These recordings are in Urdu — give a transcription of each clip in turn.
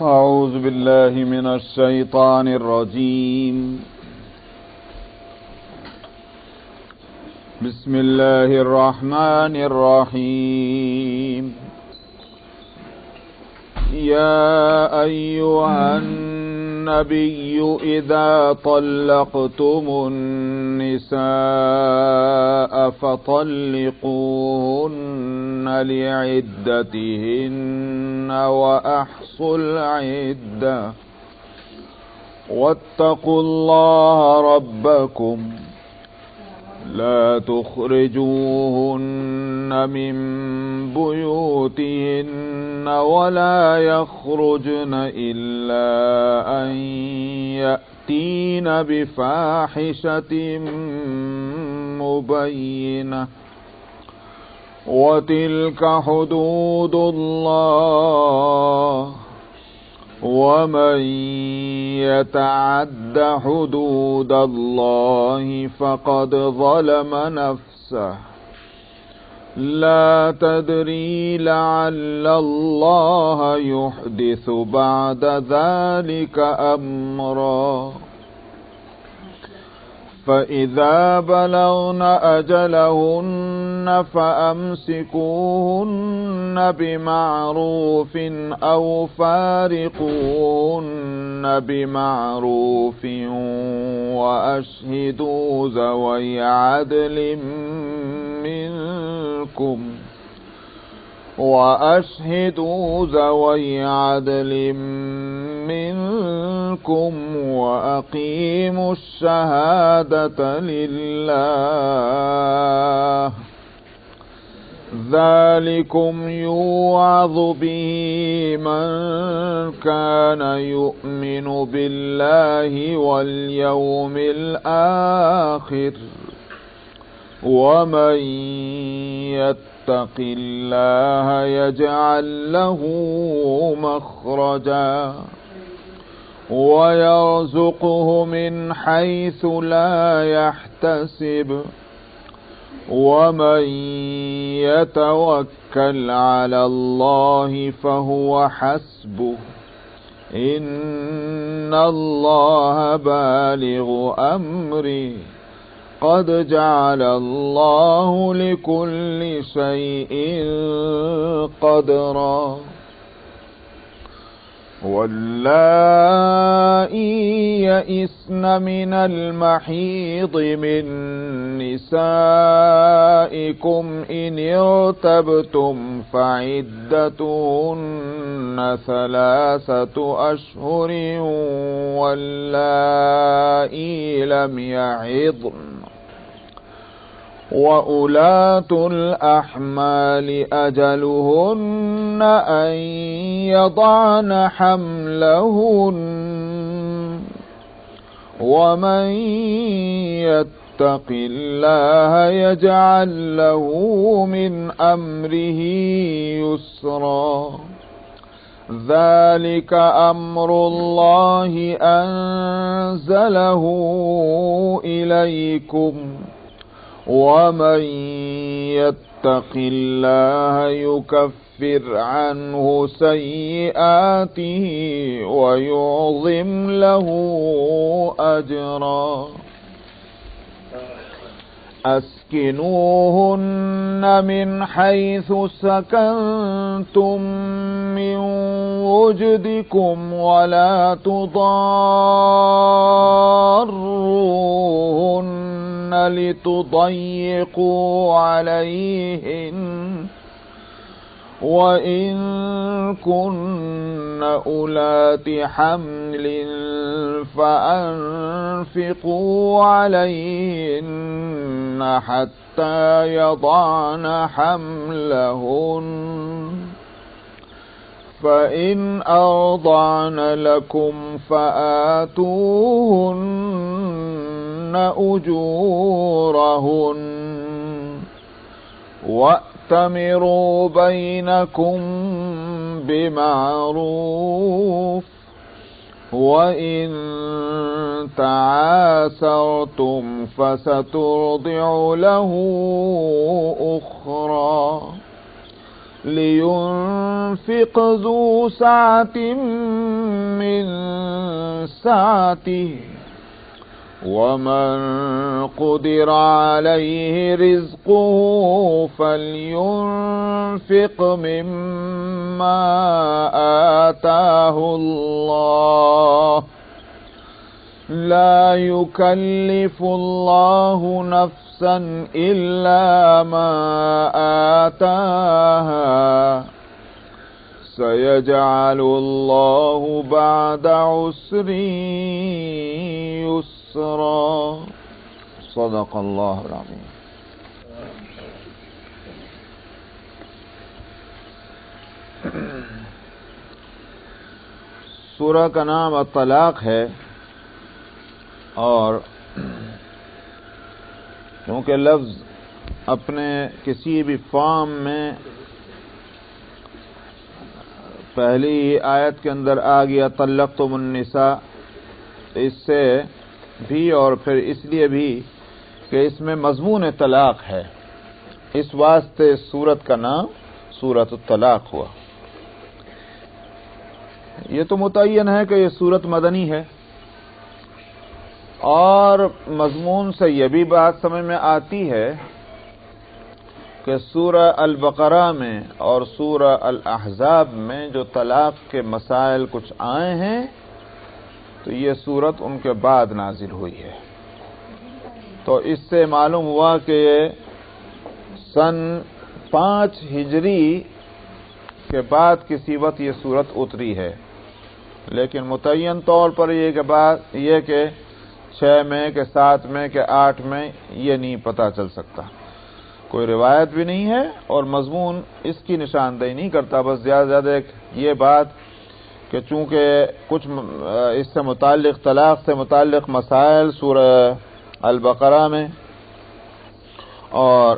أعوذ بالله من الشيطان الرجيم. بسم الله الرحمن الرحيم. يا أيها النبي إذا طلقتم النساء فطلقوهن لعدتهن وأحصوا العدة واتقوا الله ربكم لا تخرجوهن من بيوتهن ولا يخرجن إلا أن يأتين بفاحشة مبينة وتلك حدود الله ومن يتعد حدود الله فقد ظلم نفسه لا تدري لعل الله يحدث بعد ذلك أمرا فإذا بلغن أجلهن فأمسكوهن بمعروف أو فارقوهن بمعروف وأشهدوا ذوي عدل منكم وأقيموا الشهادة لله ذلكم يوعظ به من كان يؤمن بالله واليوم الآخر ومن يتق الله يجعل له مخرجا ويرزقه من حيث لا يحتسب ومن يتوكل على الله فهو حسبه إن الله بالغ أمره قد جعل الله لكل شيء قدرا واللائي يئسن من المحيض من نسائكم إن ارتبتم فعدتهن 3 أشهر واللائي لم يحضن وأولاة الأحمال أجلهن أن يضعن حملهن ومن يتق الله يجعل له من أمره يسرا ذلك أمر الله أنزله إليكم ومن يتق الله يكفر عنه سيئاته ويعظم له أجرا أسكنوهن من حيث سكنتم من وجدكم ولا تضاروهن لتضيقوا عليهن وإن كن أولات حمل فأنفقوا عليهن حتى يضعن حملهن فإن أرضعن لكم فآتوهن أجورهن وأتمروا بينكم بمعروف وإن تعاسرتم فسترضع له أخرى لينفق ذو سعة من سعته ومن قدر عليه رزقه فلينفق مما آتاه الله لا يكلف الله نفسا إلا ما آتاها سيجعل الله بعد عسر يسرا صدق الله العظيم. سورہ کا نام الطلاق ہے، اور کیونکہ لفظ اپنے کسی بھی فارم میں پہلی آیت کے اندر آ گیا طلقتم النساء، اس سے بھی اور پھر اس لیے بھی کہ اس میں مضمون طلاق ہے، اس واسطے سورت کا نام سورۃ الطلاق ہوا۔ یہ تو متعین ہے کہ یہ سورت مدنی ہے، اور مضمون سے یہ بھی بات سمجھ میں آتی ہے کہ سورہ البقرہ میں اور سورہ الاحزاب میں جو طلاق کے مسائل کچھ آئے ہیں تو یہ سورت ان کے بعد نازل ہوئی ہے، تو اس سے معلوم ہوا کہ سن 5 ہجری کے بعد کسی وقت یہ سورت اتری ہے، لیکن متعین طور پر یہ کہ 6 میں کہ 7 میں کہ 8 میں یہ نہیں پتہ چل سکتا، کوئی روایت بھی نہیں ہے اور مضمون اس کی نشاندہی نہیں کرتا، بس زیادہ سے زیادہ یہ بات کہ چونکہ کچھ اس سے متعلق طلاق سے متعلق مسائل سورہ البقرہ میں اور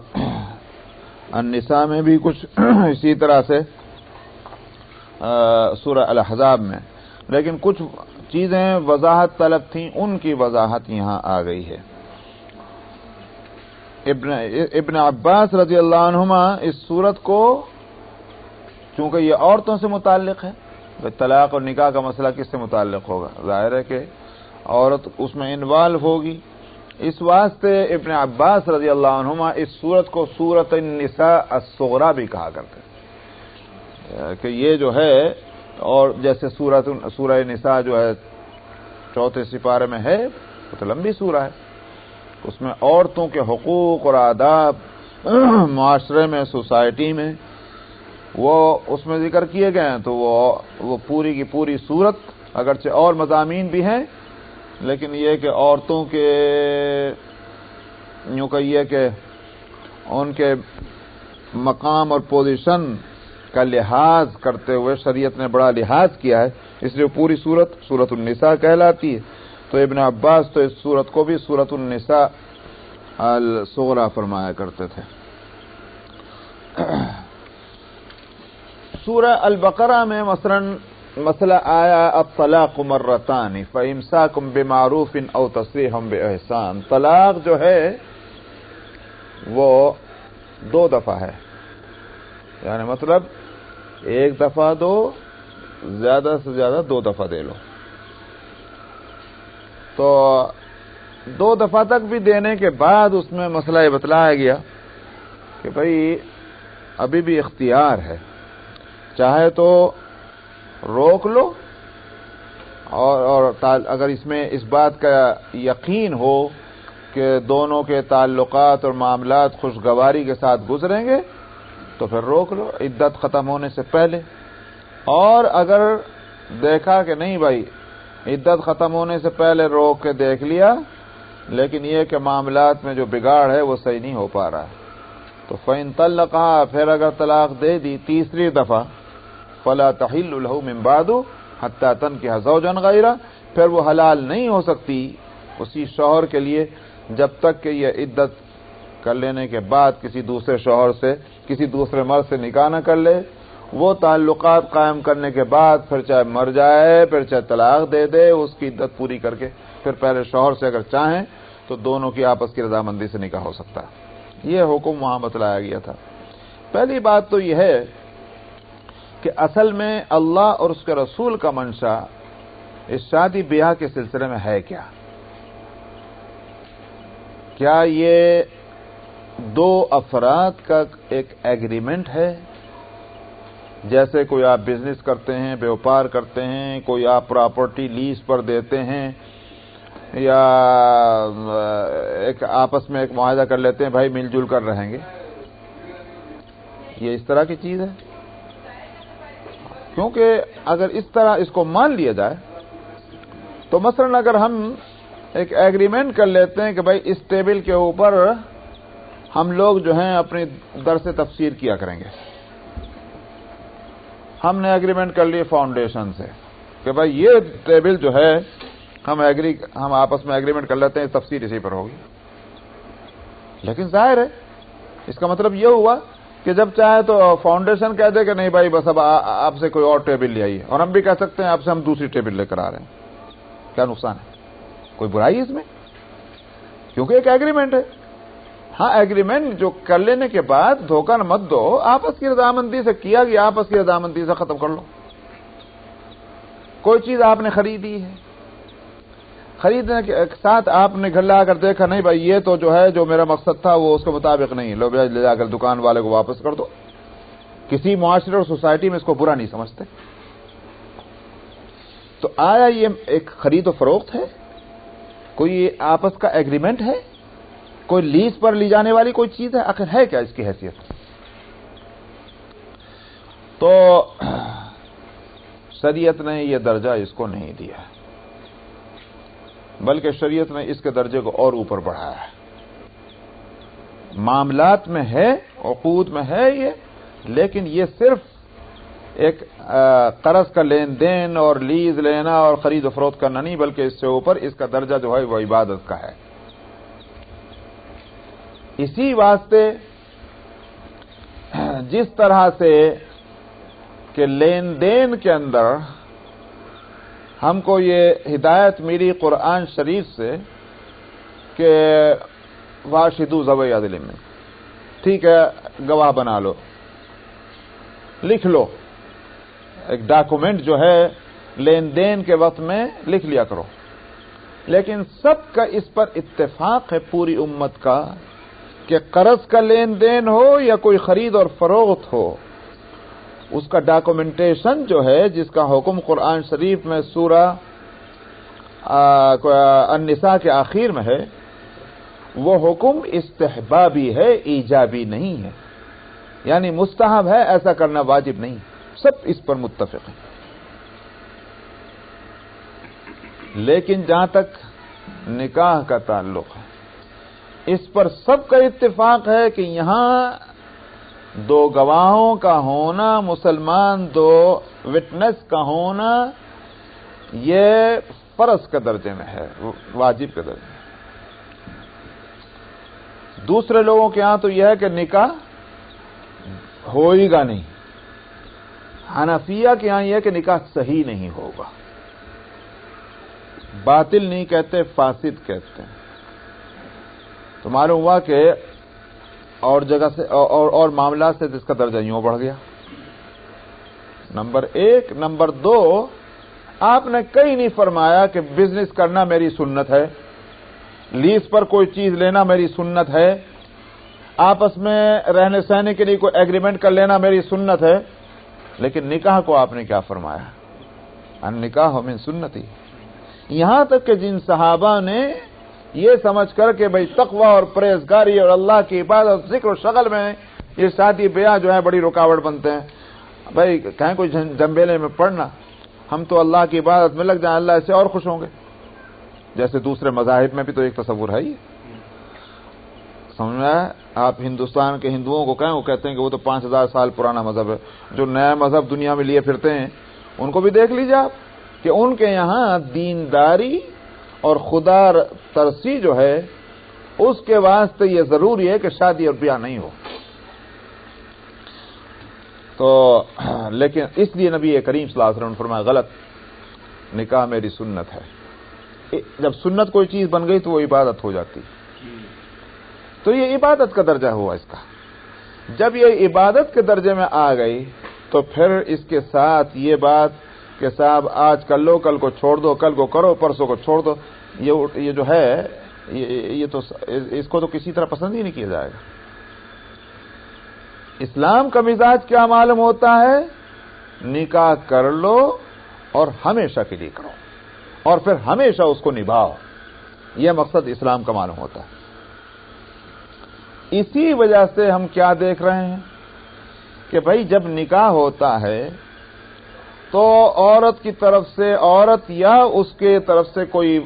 النساء میں بھی کچھ اسی طرح سے سورہ الاحزاب میں، لیکن کچھ چیزیں وضاحت طلب تھیں، ان کی وضاحت یہاں آ گئی ہے۔ ابن عباس رضی اللہ عنہما اس سورت کو، چونکہ یہ عورتوں سے متعلق ہے، طلاق اور نکاح کا مسئلہ کس سے متعلق ہوگا؟ ظاہر ہے کہ عورت اس میں انوالو ہوگی، اس واسطے ابن عباس رضی اللہ عنہما اس سورت کو سورۃ النساء الصغریٰ بھی کہا کرتے ہیں، کہ یہ جو ہے، اور جیسے سورہ نساء جو ہے 4 سپارے میں ہے، وہ تو لمبی سورہ ہے، اس میں عورتوں کے حقوق اور آداب معاشرے میں، سوسائٹی میں، وہ اس میں ذکر کیے گئے ہیں، تو وہ پوری کی پوری سورت اگرچہ اور مضامین بھی ہیں، لیکن یہ کہ عورتوں کے یوں کہیے کہ ان کے مقام اور پوزیشن کا لحاظ کرتے ہوئے شریعت نے بڑا لحاظ کیا ہے، اس لیے پوری سورۃ النساء کہلاتی ہے، تو ابن عباس تو اس سورت کو بھی سورۃ النساء الصغریٰ فرمایا کرتے تھے۔ سورہ البقرہ میں مثلا مسئلہ آیا الطلاق مرتان فامساکم بمعروف او تسریح باحسان، طلاق جو ہے وہ 2 دفعہ ہے، یعنی مطلب 1 دفعہ دو، زیادہ سے زیادہ 2 دفعہ دے لو، تو 2 دفعہ تک بھی دینے کے بعد اس میں مسئلہ یہ بتلایا گیا کہ بھئی ابھی بھی اختیار ہے، چاہے تو روک لو، اور اگر اس میں اس بات کا یقین ہو کہ دونوں کے تعلقات اور معاملات خوشگواری کے ساتھ گزریں گے تو پھر روک لو عدت ختم ہونے سے پہلے، اور اگر دیکھا کہ نہیں بھائی عدت ختم ہونے سے پہلے روک کے دیکھ لیا لیکن یہ کہ معاملات میں جو بگاڑ ہے وہ صحیح نہیں ہو پا رہا ہے، تو فَإِن طَلَّقَهَا، پھر اگر طلاق دے دی تیسری دفعہ، فَلَا تَحِلُّ لَهُ مِن بَعْدُ حَتَّى تَنكِحَ زَوْجًا غَيْرَهُ، پھر وہ حلال نہیں ہو سکتی اسی شوہر کے لیے جب تک کہ یہ عدت کر لینے کے بعد کسی دوسرے شوہر سے، کسی دوسرے مرد سے نکاح نہ کر لے، وہ تعلقات قائم کرنے کے بعد پھر چاہے مر جائے، پھر چاہے طلاق دے دے، اس کی عدت پوری کر کے پھر پہلے شوہر سے اگر چاہیں تو دونوں کی آپس کی رضامندی سے نکاح ہو سکتا ہے۔ یہ حکم وہاں بتلایا گیا تھا۔ پہلی بات تو یہ ہے کہ اصل میں اللہ اور اس کے رسول کا منشا اس شادی بیاہ کے سلسلے میں ہے کیا؟ کیا یہ دو افراد کا ایک ایگریمنٹ ہے؟ جیسے کوئی آپ بزنس کرتے ہیں، بیوپار کرتے ہیں، کوئی آپ پراپرٹی لیز پر دیتے ہیں، یا ایک آپس میں ایک معاہدہ کر لیتے ہیں بھائی مل جل کر رہیں گے، یہ اس طرح کی چیز ہے؟ کیونکہ اگر اس طرح اس کو مان لیا جائے تو مثلا اگر ہم ایک ایگریمنٹ کر لیتے ہیں کہ بھائی اس ٹیبل کے اوپر ہم لوگ جو ہیں اپنی درس تفسیر کیا کریں گے، ہم نے ایگریمنٹ کر لیے فاؤنڈیشن سے کہ بھائی یہ ٹیبل جو ہے ہم آپس میں ایگریمنٹ کر لیتے ہیں تفسیر اسی پر ہوگی، لیکن ظاہر ہے اس کا مطلب یہ ہوا کہ جب چاہے تو فاؤنڈیشن کہہ دے کہ نہیں بھائی بس اب آپ سے کوئی اور ٹیبل لے آئیے، اور ہم بھی کہہ سکتے ہیں آپ سے ہم دوسری ٹیبل لے کر آ رہے ہیں، کیا نقصان ہے؟ کوئی برائی اس میں؟ کیونکہ ایک ایگریمنٹ ہے۔ ہاں ایگریمنٹ جو کر لینے کے بعد دھوکہ نہ مت دو، آپس کی رضامندی سے کیا گیا، آپس کی رضامندی سے ختم کر لو۔ کوئی چیز آپ نے خریدی ہے، خریدنے کے ساتھ آپ نے گھر لا کر دیکھا نہیں بھائی یہ تو جو ہے جو میرا مقصد تھا وہ اس کے مطابق نہیں، لو لے جا کر دکان والے کو واپس کر دو۔ کسی معاشرے اور سوسائٹی میں اس کو برا نہیں سمجھتے۔ تو آیا یہ ایک خرید و فروخت ہے؟ کوئی آپس کا ایگریمنٹ ہے؟ کوئی لیز پر لی جانے والی کوئی چیز ہے؟ آخر ہے کیا اس کی حیثیت؟ تو شریعت نے یہ درجہ اس کو نہیں دیا، بلکہ شریعت نے اس کے درجے کو اور اوپر بڑھایا ہے۔ معاملات میں ہے، عقود میں ہے یہ، لیکن یہ صرف ایک قرض کا لین دین اور لیز لینا اور خرید و فروخت کرنا نہیں، بلکہ اس سے اوپر اس کا درجہ جو ہے وہ عبادت کا ہے۔ اسی واسطے جس طرح سے کہ لین دین کے اندر ہم کو یہ ہدایت ملی قرآن شریف سے کہ واشہدوا ذوی عدل منکم، ٹھیک ہے گواہ بنا لو، لکھ لو، ایک ڈاکومنٹ جو ہے لین دین کے وقت میں لکھ لیا کرو، لیکن سب کا اس پر اتفاق ہے پوری امت کا کہ قرض کا لین دین ہو یا کوئی خرید اور فروخت ہو، اس کا ڈاکومنٹیشن جو ہے جس کا حکم قرآن شریف میں سورہ النساء کے آخر میں ہے، وہ حکم استحبابی ہے، ایجابی نہیں ہے، یعنی مستحب ہے، ایسا کرنا واجب نہیں، سب اس پر متفق ہیں۔ لیکن جہاں تک نکاح کا تعلق ہے اس پر سب کا اتفاق ہے کہ یہاں دو گواہوں کا ہونا، مسلمان دو وٹنس کا ہونا، یہ فرض کے درجے میں ہے، واجب کے درجے میں۔ دوسرے لوگوں کے ہاں تو یہ ہے کہ نکاح ہوئے گا نہیں، حنفیہ کے ہاں یہ ہے کہ نکاح صحیح نہیں ہوگا، باطل نہیں کہتے، فاسد کہتے ہیں۔ تو معلوم ہوا کہ اور جگہ سے اور معاملات سے جس کا درجہ یوں بڑھ گیا، نمبر ایک۔ نمبر دو، آپ نے کہیں نہیں فرمایا کہ بزنس کرنا میری سنت ہے، لیز پر کوئی چیز لینا میری سنت ہے، آپس میں رہنے سہنے کے لیے کوئی ایگریمنٹ کر لینا میری سنت ہے، لیکن نکاح کو آپ نے کیا فرمایا؟ النکاح من سنتی۔ یہاں تک کہ جن صحابہ نے یہ سمجھ کر کہ بھئی تقوی اور پرہیزگاری اور اللہ کی عبادت ذکر و شغل میں یہ شادی بیاہ جو ہے بڑی رکاوٹ بنتے ہیں، بھئی کہیں کوئی جنبیلے میں پڑھنا، ہم تو اللہ کی عبادت میں لگ جائیں، اللہ اس سے اور خوش ہوں گے، جیسے دوسرے مذاہب میں بھی تو ایک تصور ہے ہی۔ سمجھ میں آیا؟ آپ ہندوستان کے ہندوؤں کو کہیں، وہ کہتے ہیں کہ وہ تو 5000 سال پرانا مذہب ہے، جو نیا مذہب دنیا میں لیے پھرتے ہیں ان کو بھی دیکھ لیجیے آپ کہ ان کے یہاں دینداری اور خدا ترسی جو ہے اس کے واسطے یہ ضروری ہے کہ شادی اور بیاہ نہیں ہو۔ تو لیکن اس لیے نبی کریم صلی اللہ علیہ وسلم نے فرمایا غلط، نکاح میری سنت ہے۔ جب سنت کوئی چیز بن گئی تو وہ عبادت ہو جاتی، تو یہ عبادت کا درجہ ہوا اس کا۔ جب یہ عبادت کے درجے میں آ گئی تو پھر اس کے ساتھ یہ بات کہ صاحب آج کر لو، کل کو چھوڑ دو، کل کو کرو، پرسوں کو چھوڑ دو، یہ جو ہے یہ تو اس کو تو کسی طرح پسند ہی نہیں کیا جائے گا۔ اسلام کا مزاج کیا معلوم ہوتا ہے؟ نکاح کر لو اور ہمیشہ کے لیے کرو، اور پھر ہمیشہ اس کو نبھاؤ، یہ مقصد اسلام کا معلوم ہوتا ہے۔ اسی وجہ سے ہم کیا دیکھ رہے ہیں کہ بھائی جب نکاح ہوتا ہے تو عورت کی طرف سے، عورت یا اس کے طرف سے کوئی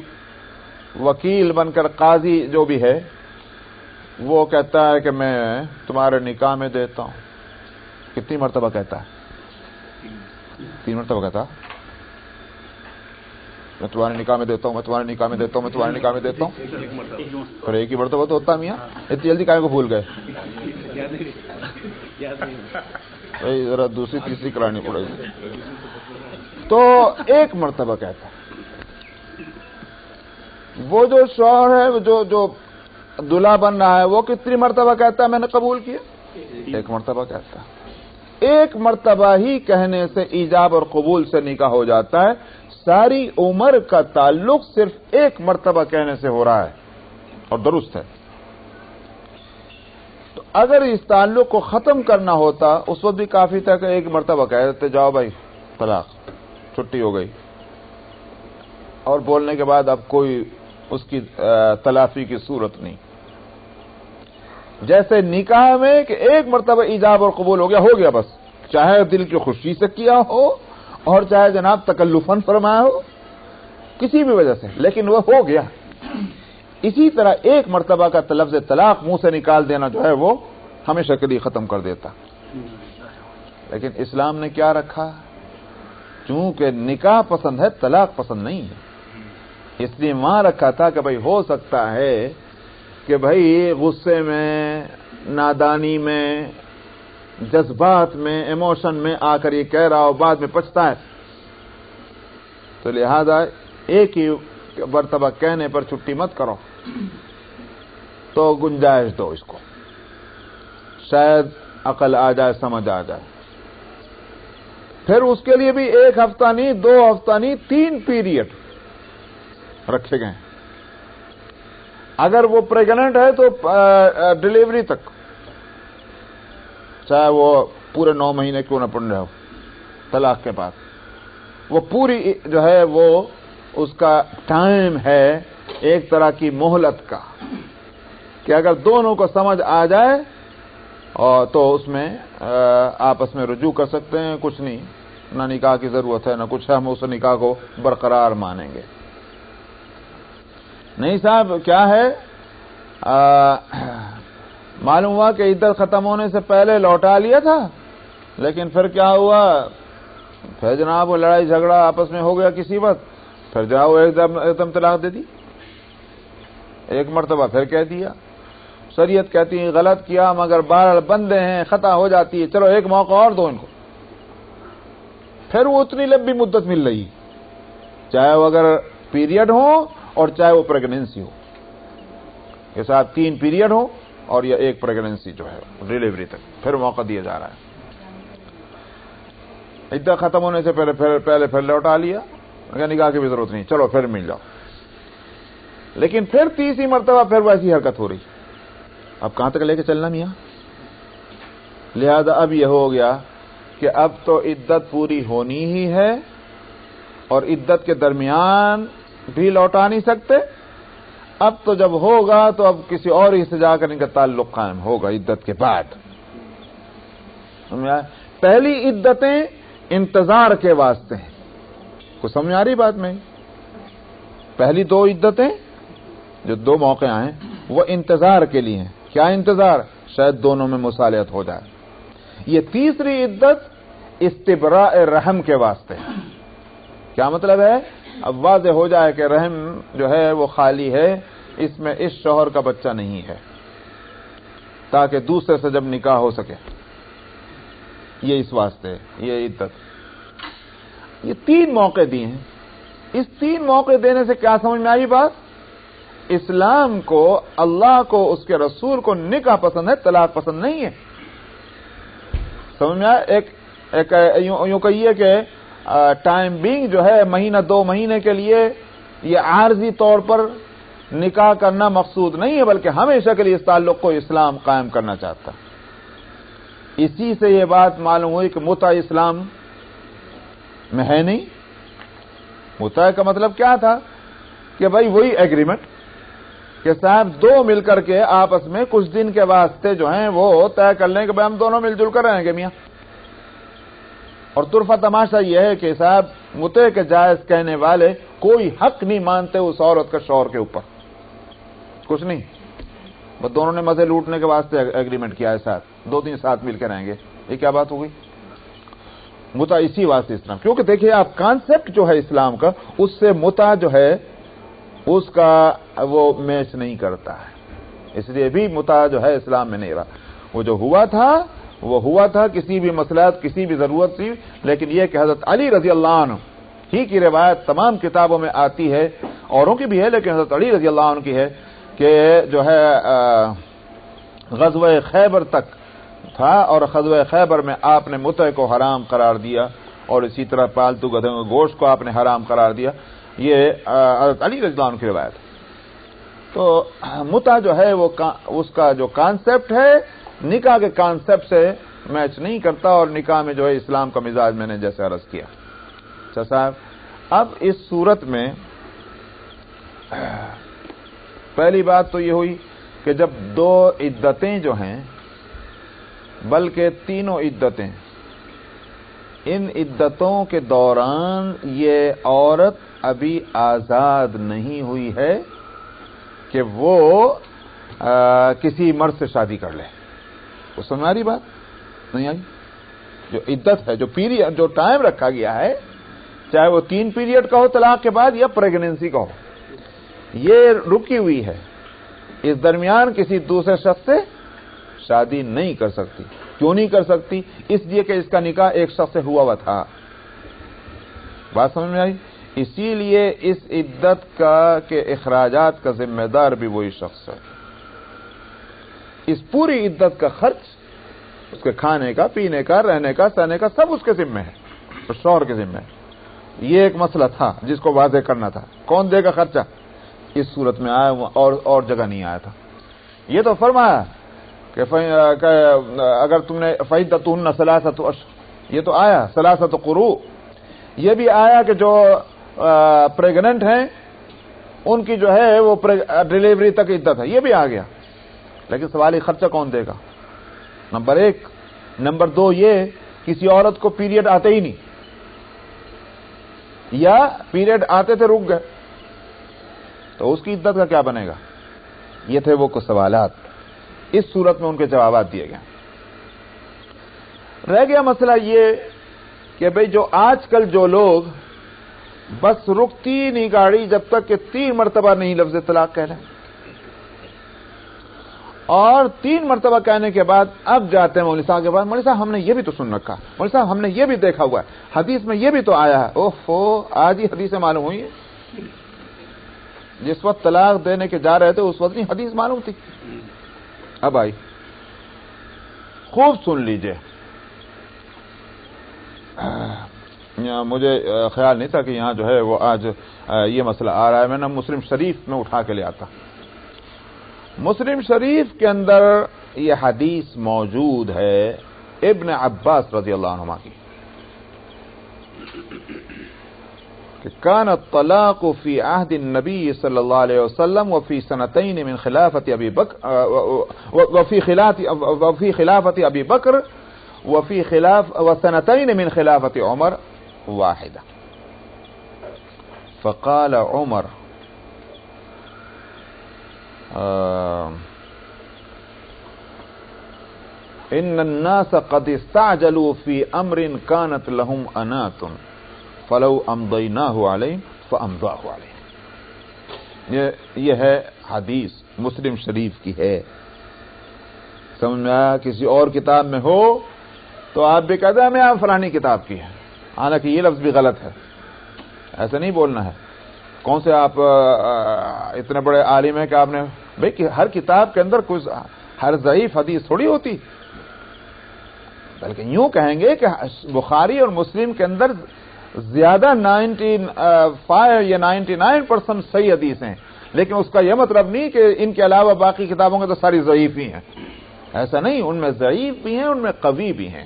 وکیل بن کر، قاضی جو بھی ہے، وہ کہتا ہے کہ میں تمہارے نکاح میں دیتا ہوں۔ کتنی مرتبہ کہتا ہے؟ 3 مرتبہ کہتا، میں تمہارے نکاح میں دیتا ہوں، میں تمہارے نکاح میں دیتا ہوں، میں تمہارے نکاح میں دیتا ہوں۔ پھر ایک ہی مرتبہ تو ہوتا ہے میاں، اتنی جلدی کائیں کو بھول گئے؟ ذرا دوسری تیسری کرانی پڑے گی۔ تو ایک مرتبہ کہتا ہے۔ وہ جو شوہر ہے، جو دلہا بن رہا ہے، وہ کتنی مرتبہ کہتا ہے میں نے قبول کیا؟ 1 مرتبہ کہتا ہے۔ 1 مرتبہ ہی کہنے سے ایجاب اور قبول سے نکاح ہو جاتا ہے۔ ساری عمر کا تعلق صرف 1 مرتبہ کہنے سے ہو رہا ہے، اور درست ہے۔ تو اگر اس تعلق کو ختم کرنا ہوتا، اس وقت بھی کافی تھا کہ 1 مرتبہ کہہ دیتے جاؤ بھائی طلاق، چھٹی ہو گئی، اور بولنے کے بعد اب کوئی اس کی تلافی کی صورت نہیں۔ جیسے نکاح میں کہ 1 مرتبہ ایجاب اور قبول ہو گیا بس، چاہے دل کی خوشی سے کیا ہو اور چاہے جناب تکلفاً فرمایا ہو، کسی بھی وجہ سے، لیکن وہ ہو گیا۔ اسی طرح 1 مرتبہ کا لفظ طلاق منہ سے نکال دینا جو ہے وہ ہمیشہ کے لیے ختم کر دیتا۔ لیکن اسلام نے کیا رکھا؟ چونکہ نکاح پسند ہے، طلاق پسند نہیں ہے، اس لیے وہاں رکھا تھا کہ بھائی ہو سکتا ہے کہ بھائی غصے میں، نادانی میں، جذبات میں، ایموشن میں آ کر یہ کہہ رہا ہو، بعد میں پچھتا ہے، تو لہذا ایک ہی مرتبہ کہنے پر چھٹی مت کرو، تو گنجائش دو اس کو، شاید عقل آ جائے، سمجھ آ جائے۔ پھر اس کے لیے بھی 1 ہفتہ نہیں، 2 ہفتہ نہیں، 3 پیریڈ رکھے گئے۔ اگر وہ پریگننٹ ہے تو ڈلیوری تک، چاہے وہ پورے 9 مہینے کیوں نہ پڑ رہے ہو طلاق کے بعد، وہ پوری جو ہے وہ اس کا ٹائم ہے ایک طرح کی مہلت کا، کہ اگر دونوں کو سمجھ آ جائے اور تو اس میں آپس میں رجوع کر سکتے ہیں، کچھ نہیں، نہ نکاح کی ضرورت ہے نہ کچھ ہے، ہم اس نکاح کو برقرار مانیں گے۔ نہیں صاحب کیا ہے، معلوم ہوا کہ عدت ختم ہونے سے پہلے لوٹا لیا تھا، لیکن پھر کیا ہوا، پھر جناب وہ لڑائی جھگڑا آپس میں ہو گیا کسی وقت، پھر جناب وہ ایک دم طلاق دے دی، 1 مرتبہ پھر کہہ دیا۔ شریعت کہتی ہے غلط کیا مگر بہرحال بندے ہیں، خطا ہو جاتی ہے، چلو 1 موقع اور دو ان کو۔ پھر وہ اتنی لمبی مدت مل رہی، چاہے وہ اگر پیریڈ ہو اور چاہے وہ پریگننسی ہو، کے ساتھ 3 پیریڈ ہو اور یا 1 پریگننسی جو ہے ڈلیوری تک، پھر موقع دیا جا رہا ہے۔ عدت ختم ہونے سے پہلے لوٹا لیا، اگر نکاح کی بھی ضرورت نہیں، چلو پھر مل جاؤ، لیکن پھر 30 مرتبہ پھر ویسی حرکت ہو رہی، اب کہاں تک لے کے چلنا میاں؟ لہذا اب یہ ہو گیا کہ اب تو عدت پوری ہونی ہی ہے، اور عدت کے درمیان بھی لوٹا نہیں سکتے، اب تو جب ہوگا تو اب کسی اور ہی سے جا کر ان کا تعلق قائم ہوگا عدت کے بعد۔ پہلی عدتیں انتظار کے واسطے ہیں، کچھ سمجھ آ رہی بات میں؟ پہلی 2 عدتیں جو 2 موقع آئے وہ انتظار کے لیے ہیں، کیا انتظار؟ شاید دونوں میں مصالحت ہو جائے۔ یہ تیسری عدت استبراء رحم کے واسطے ہے۔ کیا مطلب ہے؟ اب واضح ہو جائے کہ رحم جو ہے وہ خالی ہے، اس میں اس شوہر کا بچہ نہیں ہے، تاکہ دوسرے سے جب نکاح ہو سکے، یہ اس واسطے یہ عدت۔ یہ 3 موقع دیے ہیں، اس 3 موقع دینے سے کیا سمجھ میں آئی بات؟ اسلام کو، اللہ کو، اس کے رسول کو نکاح پسند ہے، طلاق پسند نہیں ہے۔ سمجھ میں آیا؟ ایک یوں کہیے کہ ٹائم بینگ جو ہے مہینہ 2 مہینے کے لیے یہ عارضی طور پر نکاح کرنا مقصود نہیں ہے، بلکہ ہمیشہ کے لیے اس تعلق کو اسلام قائم کرنا چاہتا ہے۔ اسی سے یہ بات معلوم ہوئی کہ متع اسلام میں ہے نہیں۔ متع کا مطلب کیا تھا کہ بھائی وہی ایگریمنٹ کہ صاحب 2 مل کر کے آپس میں کچھ دن کے واسطے جو ہیں وہ طے کر لیں کہ بھائی ہم دونوں مل جل کر رہیں گے میاں۔ اور طرفہ تماشا یہ ہے کہ صاحب متع کے جائز کہنے والے کوئی حق نہیں مانتے اس عورت کا شوہر کے اوپر، کچھ نہیں، بس دونوں نے مزے لوٹنے کے واسطے ایگریمنٹ کیا ہے، ساتھ 2-3 ساتھ مل کے رہیں گے۔ یہ کیا بات ہو گئی؟ متع اسی واسطے اسلام، کیونکہ دیکھیے آپ کانسیپٹ جو ہے اسلام کا، اس سے متع جو ہے اس کا وہ میچ نہیں کرتا ہے، اس لیے بھی متع جو ہے اسلام میں نہیں رہا۔ وہ جو ہوا تھا کسی بھی مصلحت، کسی بھی ضرورت تھی، لیکن یہ کہ حضرت علی رضی اللہ عنہ ہی کی روایت تمام کتابوں میں آتی ہے، اوروں کی بھی ہے لیکن حضرت علی رضی اللہ عنہ کی ہے کہ جو ہے غزوہ خیبر تک تھا، اور غزوہ خیبر میں آپ نے متع کو حرام قرار دیا، اور اسی طرح پالتو گدھوں کے گوشت کو آپ نے حرام قرار دیا۔ یہ حضرت علی رضی اللہ عنہ کی روایت ہے۔ تو متع جو ہے وہ اس کا جو کانسیپٹ ہے نکاح کے کانسیپٹ سے میچ نہیں کرتا، اور نکاح میں جو ہے اسلام کا مزاج میں نے جیسے عرض کیا۔ اچھا صاحب، اب اس صورت میں پہلی بات تو یہ ہوئی کہ جب 2 عدتیں جو ہیں، بلکہ 3 عدتیں، ان عدتوں کے دوران یہ عورت ابھی آزاد نہیں ہوئی ہے کہ وہ کسی مرد سے شادی کر لے۔ وہ سمجھ آ رہی بات نہیں آئی؟ جو عدت ہے، جو پیریڈ، جو ٹائم رکھا گیا ہے، چاہے وہ 3 پیریڈ کا ہو طلاق کے بعد یا پریگننسی کا ہو، یہ رکی ہوئی ہے، اس درمیان کسی دوسرے شخص سے شادی نہیں کر سکتی۔ کیوں نہیں کر سکتی؟ اس لیے کہ اس کا نکاح ایک شخص سے ہوا تھا۔ بات سمجھ میں آئی؟ اسی لیے اس عدت کا کے اخراجات کا ذمہ دار بھی وہی شخص ہے۔ اس پوری عدت کا خرچ، اس کے کھانے کا، پینے کا، رہنے کا، سہنے کا، سب اس کے ذمہ ہے، شوہر کے ذمہ ہے۔ یہ ایک مسئلہ تھا جس کو واضح کرنا تھا۔ کون دے گا خرچہ؟ اس صورت میں آیا اور جگہ نہیں آیا تھا۔ یہ تو فرمایا کہ اگر تم نے فعدتہن ثلاثۃ اشہر، یہ تو آیا ثلاثۃ قروء۔ یہ بھی آیا کہ جو پریگننٹ ہیں ان کی جو ہے وہ ڈیلیوری تک عدت ہے، یہ بھی آ گیا۔ لیکن سوالی خرچہ کون دے گا؟ نمبر 1۔ نمبر 2 یہ کسی عورت کو پیریڈ آتے ہی نہیں، یا پیریڈ آتے تھے رک گئے، تو اس کی عدت کا کیا بنے گا؟ یہ تھے وہ کچھ سوالات، اس صورت میں ان کے جوابات دیے گئے۔ رہ گیا مسئلہ یہ کہ بھئی جو آج کل جو لوگ بس رکتی نہیں گاڑی جب تک کہ 3 مرتبہ نہیں لفظ طلاق کہہ لیں، اور 3 مرتبہ کہنے کے بعد اب جاتے ہیں مولوی صاحب کے بعد، مولوی صاحب ہم نے یہ بھی تو سن رکھا، مولوی صاحب ہم نے یہ بھی دیکھا ہوا ہے، حدیث میں یہ بھی تو آیا ہے۔ اوہو، آج ہی حدیثیں معلوم ہوئی ہیں؟ جس وقت طلاق دینے کے جا رہے تھے اس وقت نہیں حدیث معلوم تھی؟ اب آئی، خوب سن لیجئے۔ مجھے خیال نہیں تھا کہ یہاں جو ہے وہ آج یہ مسئلہ آ رہا ہے، میں نے مسلم شریف میں اٹھا کے لے آتا۔ مسلم شریف کے اندر یہ حدیث موجود ہے ابن عباس رضی اللہ عنہما کی کہ کان الطلاق فی عہد النبی صلی اللہ علیہ وسلم وفی سنتین من خلافت ابی بکر وفی خلافت ابی بکر وسنتین من خلافت عمر واحدہ فقال عمر ان الناس قد استعجلوا في امر كانت لهم انات فلو امضيناه عليهم فامضاه عليهم۔ یہ ہے حدیث مسلم شریف کی ہے۔ سمجھ میں آیا؟ کسی اور کتاب میں ہو تو آپ بھی کہتے ہیں میں آپ فلانی کتاب کی ہے، حالانکہ یہ لفظ بھی غلط ہے، ایسا نہیں بولنا ہے۔ کون سے آپ اتنے بڑے عالم ہیں کہ آپ نے بھئی کہ ہر کتاب کے اندر کچھ ہر ضعیف حدیث تھوڑی ہوتی، بلکہ یوں کہیں گے کہ بخاری اور مسلم کے اندر زیادہ 95 یا 99% صحیح حدیث ہیں، لیکن اس کا یہ مطلب نہیں کہ ان کے علاوہ باقی کتابوں کے تو ساری ضعیف ہی ہیں. ایسا نہیں، ان میں ضعیف بھی ہیں، ان میں قوی بھی ہیں.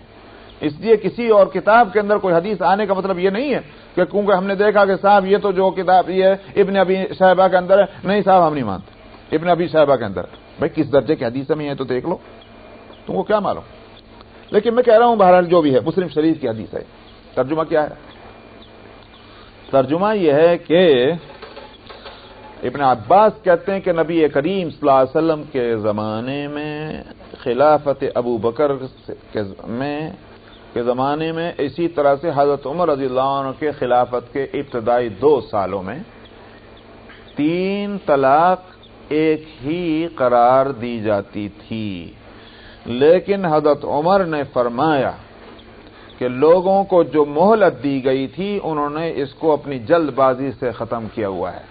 اس لیے کسی اور کتاب کے اندر کوئی حدیث آنے کا مطلب یہ نہیں ہے کہ کیونکہ ہم نے دیکھا کہ صاحب یہ تو جو کتاب یہ ابن ابی شیبہ کے اندر ہے، نہیں صاحب ہم نہیں مانتے ابن ابی شیبہ کے اندر. بھائی کس درجے کی حدیث میں ہے تو دیکھ لو، تم کو کیا معلوم. لیکن میں کہہ رہا ہوں بہرحال جو بھی ہے مسلم شریف کی حدیث ہے. ترجمہ کیا ہے؟ ترجمہ یہ ہے کہ ابن عباس کہتے ہیں کہ نبی کریم صلی اللہ علیہ وسلم کے زمانے میں خلافت ابو بکر کے زمانے میں اسی طرح سے حضرت عمر رضی اللہ عنہ کے خلافت کے ابتدائی 2 سالوں میں 3 طلاق ایک ہی قرار دی جاتی تھی. لیکن حضرت عمر نے فرمایا کہ لوگوں کو جو مہلت دی گئی تھی انہوں نے اس کو اپنی جلد بازی سے ختم کیا ہوا ہے.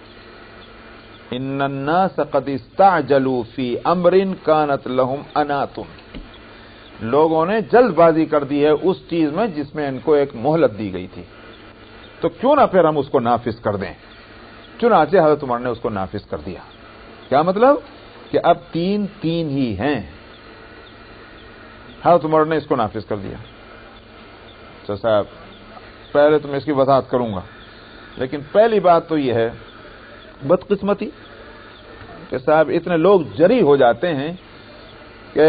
ان الناس قد استعجلوا فی امر کانت لهم انات، لوگوں نے جلد بازی کر دی ہے اس چیز میں جس میں ان کو ایک مہلت دی گئی تھی، تو کیوں نہ پھر ہم اس کو نافذ کر دیں. چنانچہ حضرت عمر نے اس کو نافذ کر دیا. کیا مطلب؟ کہ اب 3 ہی ہیں. حضرت عمر نے اس کو نافذ کر دیا. تو صاحب پہلے تو میں اس کی وضاحت کروں گا، لیکن پہلی بات تو یہ ہے بدقسمتی کہ صاحب اتنے لوگ جری ہو جاتے ہیں کہ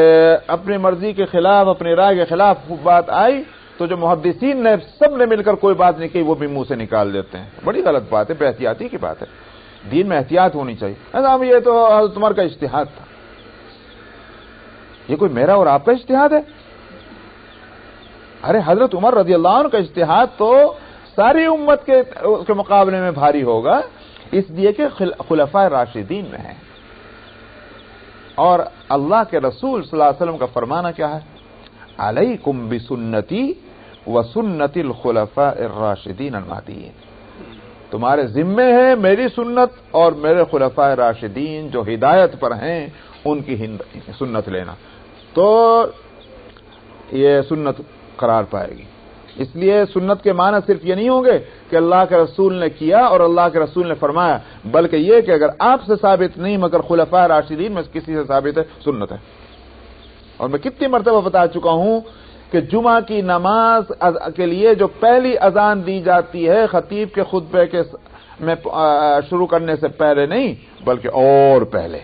اپنی مرضی کے خلاف، اپنی رائے کے خلاف بات آئی تو جو محدثین نے سب نے مل کر کوئی بات نہیں کی وہ بھی منہ سے نکال دیتے ہیں. بڑی غلط بات ہے، بے احتیاطی کی بات ہے. دین میں احتیاط ہونی چاہیے. صاحب یہ تو حضرت عمر کا اجتہاد تھا. یہ کوئی میرا اور آپ کا اجتہاد ہے؟ ارے حضرت عمر رضی اللہ عنہ کا اجتہاد تو ساری امت کے مقابلے میں بھاری ہوگا، اس لیے کہ خلفائے راشدین میں ہے. اور اللہ کے رسول صلی اللہ علیہ وسلم کا فرمانا کیا ہے؟ علیکم بسنتی وسنت الخلفاء الراشدین المہدیین. تمہارے ذمے ہے میری سنت اور میرے خلفائے راشدین جو ہدایت پر ہیں ان کی سنت لینا، تو یہ سنت قرار پائے گی. اس لیے سنت کے معنی صرف یہ نہیں ہوں گے کہ اللہ کے رسول نے کیا اور اللہ کے رسول نے فرمایا، بلکہ یہ کہ اگر آپ سے ثابت نہیں مگر خلفاء راشدین میں کسی سے ثابت ہے، سنت ہے. اور میں کتنی مرتبہ بتا چکا ہوں کہ جمعہ کی نماز کے لیے جو پہلی اذان دی جاتی ہے خطیب کے خطبے کے میں شروع کرنے سے پہلے نہیں بلکہ اور پہلے،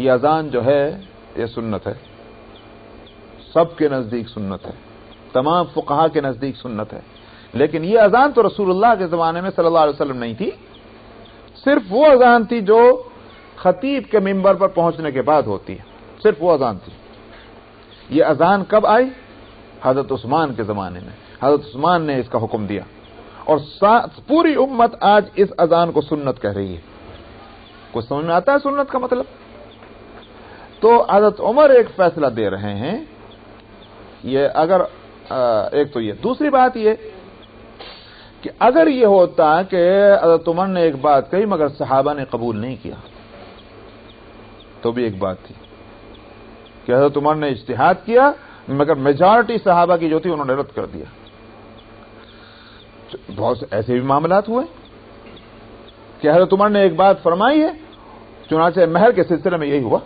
یہ اذان جو ہے یہ سنت ہے. سب کے نزدیک سنت ہے، تمام فقہا کے نزدیک سنت ہے. لیکن یہ اذان تو رسول اللہ کے زمانے میں صلی اللہ علیہ وسلم نہیں تھی، صرف وہ اذان تھی جو خطیب کے منبر پر پہنچنے کے بعد ہوتی ہے، صرف وہ اذان تھی. یہ اذان کب آئی؟ حضرت عثمان کے زمانے میں. حضرت عثمان نے اس کا حکم دیا اور پوری امت آج اس اذان کو سنت کہہ رہی ہے. کچھ سمجھ میں آتا ہے سنت کا مطلب؟ تو حضرت عمر ایک فیصلہ دے رہے ہیں. یہ اگر ایک تو یہ، دوسری بات یہ کہ اگر یہ ہوتا کہ حضرت عمر نے ایک بات کہی مگر صحابہ نے قبول نہیں کیا تو بھی ایک بات تھی کہ حضرت عمر نے اجتہاد کیا مگر میجارٹی صحابہ کی جو تھی انہوں نے رد کر دیا. بہت سے ایسے بھی معاملات ہوئے کہ حضرت عمر نے ایک بات فرمائی ہے، چنانچہ مہر کے سلسلے میں یہی ہوا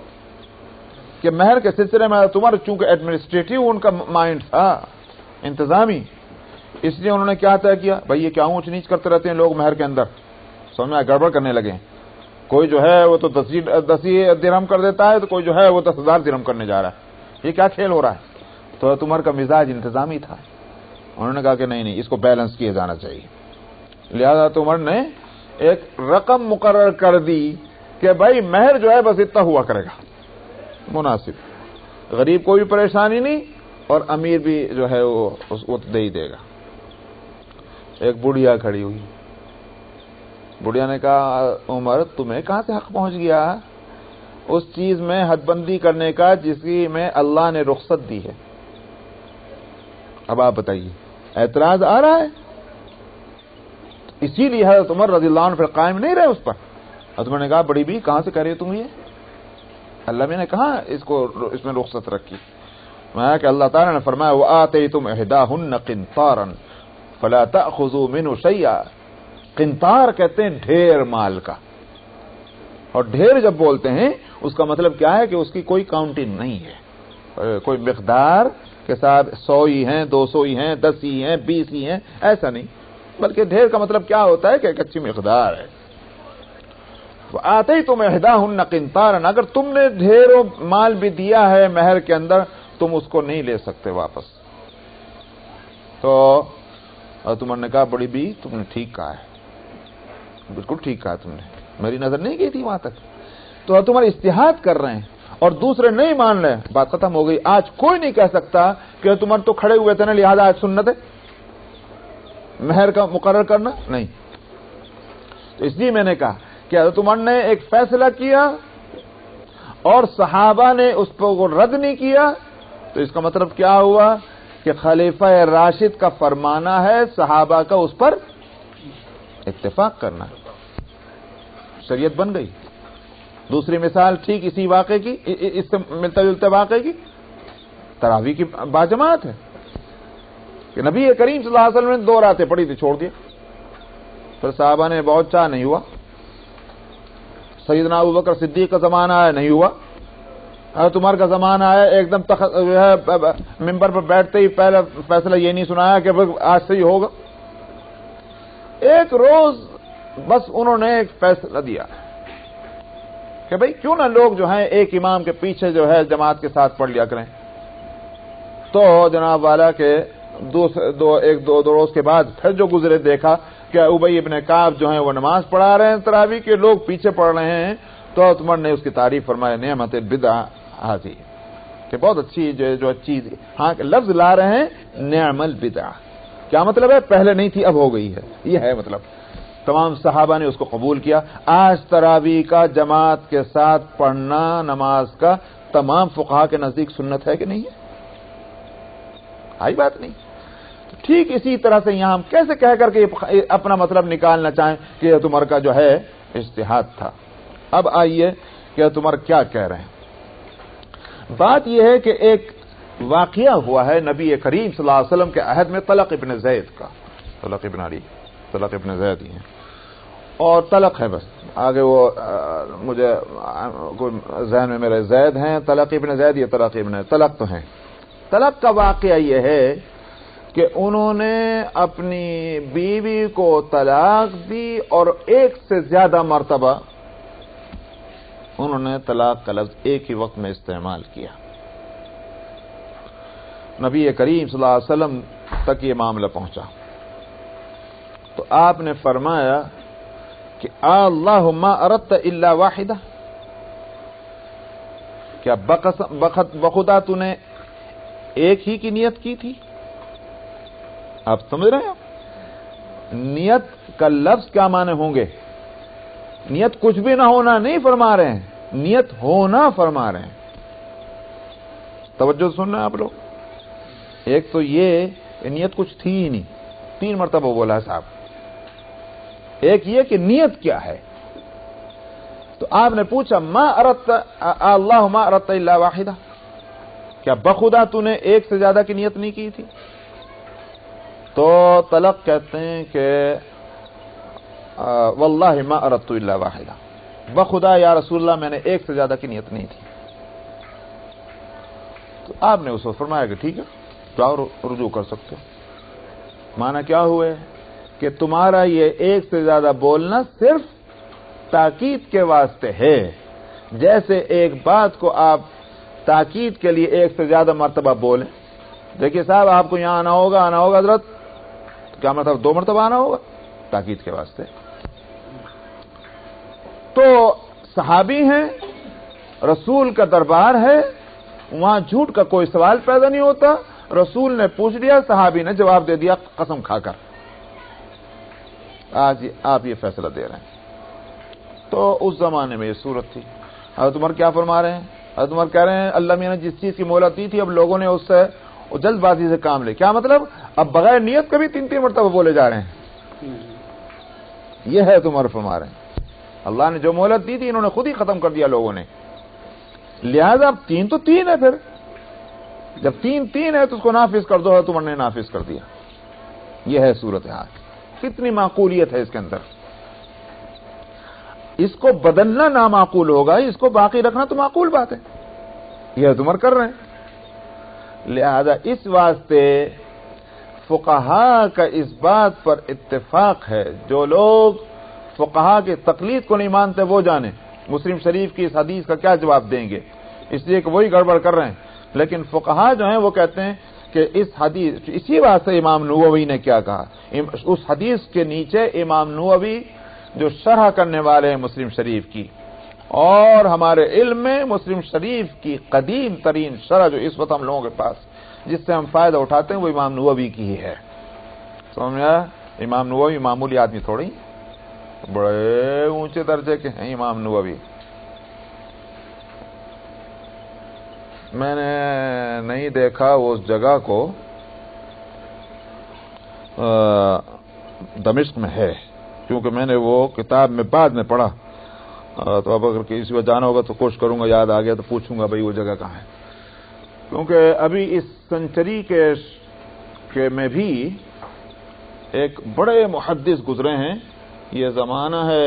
کہ مہر کے سلسلے میں حضرت عمر چونکہ ایڈمنسٹریٹو ان کا مائنڈ تھا، انتظامی، اس لیے انہوں نے کیا طے کیا؟ بھائی یہ کیا اونچ نیچ کرتے رہتے ہیں لوگ مہر کے اندر، سمجھ میں گڑبڑ کرنے لگے. کوئی جو ہے وہ تو 10 درہم کر دیتا ہے تو کوئی جو ہے وہ 10,000 درہم کرنے جا رہا ہے. یہ کیا کھیل ہو رہا ہے؟ تو حضرت عمر کا مزاج انتظامی تھا. انہوں نے کہا کہ نہیں اس کو بیلنس کیا جانا چاہیے. لہذا حضرت عمر نے ایک رقم مقرر کر دی کہ بھائی مہر جو ہے بس اتنا ہوا کرے گا، مناسب، غریب کو بھی پریشانی نہیں اور امیر بھی جو ہے وہ دے ہی دے گا. ایک بڑھیا کھڑی ہوئی، بڑھیا نے کہا عمر تمہیں کہاں سے حق پہنچ گیا اس چیز میں حد بندی کرنے کا جس کی میں اللہ نے رخصت دی ہے؟ اب آپ بتائیے اعتراض آ رہا ہے. اسی لیے حضرت عمر رضی اللہ عنہ پھر قائم نہیں رہے اس پر. حضرت عمر نے کہا بڑی بھی کہاں سے کہہ رہی ہو تم یہ؟ اللہ میں نے کہا اس میں رخصت رکھی. میں کہ اللہ تعالیٰ نے فرمایا وآتیتم احداہن قنطارا فلا تأخذوا منہ شیئا. قنطار کہتے ہیں ڈھیر مال کا، اور ڈھیر جب بولتے ہیں اس کا مطلب کیا ہے کہ اس کی کوئی کاؤنٹنگ نہیں ہے، کوئی مقدار کے ساتھ 100 ہی ہیں، 200 ہی ہیں، 10 ہی ہیں، 20 ہی ہیں، ایسا نہیں، بلکہ ڈھیر کا مطلب کیا ہوتا ہے کہ ایک اچھی مقدار ہے. آتیتم احداہن قنطارا، اگر تم نے ڈھیر مال بھی دیا ہے مہر کے اندر تم اس کو نہیں لے سکتے واپس. تو تم نے کہا بڑی بی تم نے ٹھیک کہا ہے، بالکل ٹھیک کہا تم نے، میری نظر نہیں گئی تھی وہاں تک. تو تمہارے اجتہاد کر رہے ہیں اور دوسرے نہیں مان رہے، بات ختم ہو گئی. آج کوئی نہیں کہہ سکتا کہ تمہارے تو کھڑے ہوئے تھے نا لہذا آج سنت ہے مہر کا مقرر کرنا، نہیں. تو اس لیے میں نے کہا کہ حضرت عمر نے ایک فیصلہ کیا اور صحابہ نے اس کو رد نہیں کیا، تو اس کا مطلب کیا ہوا کہ خلیفہ راشد کا فرمانا ہے، صحابہ کا اس پر اتفاق کرنا، شریعت بن گئی. دوسری مثال ٹھیک اسی واقعے کی، اس سے ملتا جلتے واقعے کی، تراویح کی باجماعت ہے کہ نبی کریم صلی اللہ علیہ وسلم نے 2 راتیں پڑھی تھی، چھوڑ دیا. پھر صحابہ نے بہت چاہ، نہیں ہوا. سیدنا ابوبکر صدیق کا زمانہ آیا، نہیں ہوا. حضرت عمر کا زمانہ آیا، ایک دم ممبر پر بیٹھتے ہی پہلا فیصلہ یہ نہیں سنایا کہ آج سے ہی ہوگا. ایک روز بس انہوں نے ایک فیصلہ دیا کہ بھئی کیوں نہ لوگ جو ہیں ایک امام کے پیچھے جو ہے جماعت کے ساتھ پڑھ لیا کریں. تو جناب والا کے دو روز کے بعد پھر جو گزرے دیکھا کہ ابی ابن کعب جو ہیں وہ نماز پڑھا رہے ہیں تراویح کے، لوگ پیچھے پڑھ رہے ہیں. تو عمر نے اس کی تعریف فرمایا نعمت البدع ہذی، کہ بہت اچھی جو چیز، ہاں لفظ لا رہے ہیں نعم البدع. کیا مطلب ہے؟ پہلے نہیں تھی اب ہو گئی ہے، یہ ہے مطلب. تمام صحابہ نے اس کو قبول کیا. آج تراویح کا جماعت کے ساتھ پڑھنا نماز کا تمام فقہا کے نزدیک سنت ہے کہ نہیں ہے؟ آئی بات نہیں. ٹھیک اسی طرح سے یہاں ہم کیسے کہہ کر کے اپنا مطلب نکالنا چاہیں کہ حضرت عمر کا جو ہے اجتہاد تھا. اب آئیے کہ حضرت عمر کیا کہہ رہے ہیں. بات یہ ہے کہ ایک واقعہ ہوا ہے نبی کریم صلی اللہ علیہ وسلم کے عہد میں طلق ابن زید کا. طلق ابن علی، طلق ابن زید ہی ہیں، اور طلق ہے بس، آگے وہ مجھے ذہن میں میرے زید ہیں، طلق ابن زید یا طلق ابن، طلق تو ہیں. طلق کا واقعہ یہ ہے کہ انہوں نے اپنی بیوی کو طلاق دی اور ایک سے زیادہ مرتبہ انہوں نے طلاق کا لفظ ایک ہی وقت میں استعمال کیا. نبی کریم صلی اللہ علیہ وسلم تک یہ معاملہ پہنچا تو آپ نے فرمایا کہ اللہم اردت الا واحدہ، کیا بخدا تو نے ایک ہی کی نیت کی تھی؟ آپ سمجھ رہے ہیں نیت کا لفظ کیا معنی ہوں گے؟ نیت کچھ بھی نہ ہونا نہیں فرما رہے ہیں، نیت ہونا فرما رہے ہیں. توجہ سن رہے ہیں آپ لوگ. ایک تو یہ نیت کچھ تھی ہی نہیں، 3 مرتبہ بولا ہے صاحب. ایک یہ کہ نیت کیا ہے. تو آپ نے پوچھا ما اردت اللہم اردت الا واحدہ، کیا بخدا تو نے ایک سے زیادہ کی نیت نہیں کی تھی؟ تو طلق کہتے ہیں کہ واللہ ما اردت الا واحدہ، بخدا یا رسول اللہ میں نے ایک سے زیادہ کی نیت نہیں تھی. تو آپ نے اس کو فرمایا کہ ٹھیک ہے جاؤ رجوع کر سکتے ہو. معنی کیا ہوئے کہ تمہارا یہ ایک سے زیادہ بولنا صرف تاکید کے واسطے ہے. جیسے ایک بات کو آپ تاکید کے لیے ایک سے زیادہ مرتبہ بولیں. دیکھیے صاحب آپ کو یہاں آنا ہوگا حضرت، کیا مطلب 2 مرتبہ آنا ہوگا تاکید کے واسطے. تو صحابی ہیں، رسول کا دربار ہے، وہاں جھوٹ کا کوئی سوال پیدا نہیں ہوتا. رسول نے پوچھ لیا، صحابی نے جواب دے دیا قسم کھا کر. آج آپ یہ فیصلہ دے رہے ہیں. تو اس زمانے میں یہ صورت تھی. حضرت عمر کیا فرما رہے ہیں؟ حضرت عمر کہہ رہے ہیں اللہ میاں نے جس چیز کی مہلت دی تھی اب لوگوں نے اس سے جلد بازی سے کام لے. کیا مطلب؟ اب بغیر نیت کے بھی 3 مرتبہ بولے جا رہے ہیں. یہ ہے عمر فرما رہے ہیں اللہ نے جو مہلت دی تھی انہوں نے خود ہی ختم کر دیا لوگوں نے. لہذا اب 3 تو 3 ہے. پھر جب تین تین ہے تو اس کو نافذ کر دو، ہے تو نے نافذ کر دیا. یہ ہے صورتحال. کتنی معقولیت ہے اس کے اندر. اس کو بدلنا نامعقول ہوگا، اس کو باقی رکھنا تو معقول بات ہے. یہ تمہر کر رہے ہیں. لہذا اس واسطے فقہا کا اس بات پر اتفاق ہے، جو لوگ فقہا کی تقلید کو نہیں مانتے وہ جانے مسلم شریف کی اس حدیث کا کیا جواب دیں گے، اس لیے کہ وہی گڑبڑ کر رہے ہیں. لیکن فقہا جو ہیں وہ کہتے ہیں کہ اس حدیث، اسی واسطے امام نووی نے کیا کہا، اس حدیث کے نیچے امام نووی جو شرح کرنے والے ہیں مسلم شریف کی، اور ہمارے علم میں مسلم شریف کی قدیم ترین شرح جو اس وقت ہم لوگوں کے پاس جس سے ہم فائدہ اٹھاتے ہیں وہ امام نووی کی ہی ہے. سمجھا؟ امام نووی معمولی آدمی تھوڑی، بڑے اونچے درجے کے ہیں امام نووی. میں نے نہیں دیکھا اس جگہ کو، دمشق میں ہے، کیونکہ میں نے وہ کتاب میں بعد میں پڑھا، تو اب اگر کسی کو جانا ہوگا تو کوشش کروں گا، یاد آ گیا تو پوچھوں گا بھائی وہ جگہ کہاں ہے. کیونکہ ابھی اس سنچری کے میں بھی ایک بڑے محدث گزرے ہیں. یہ زمانہ ہے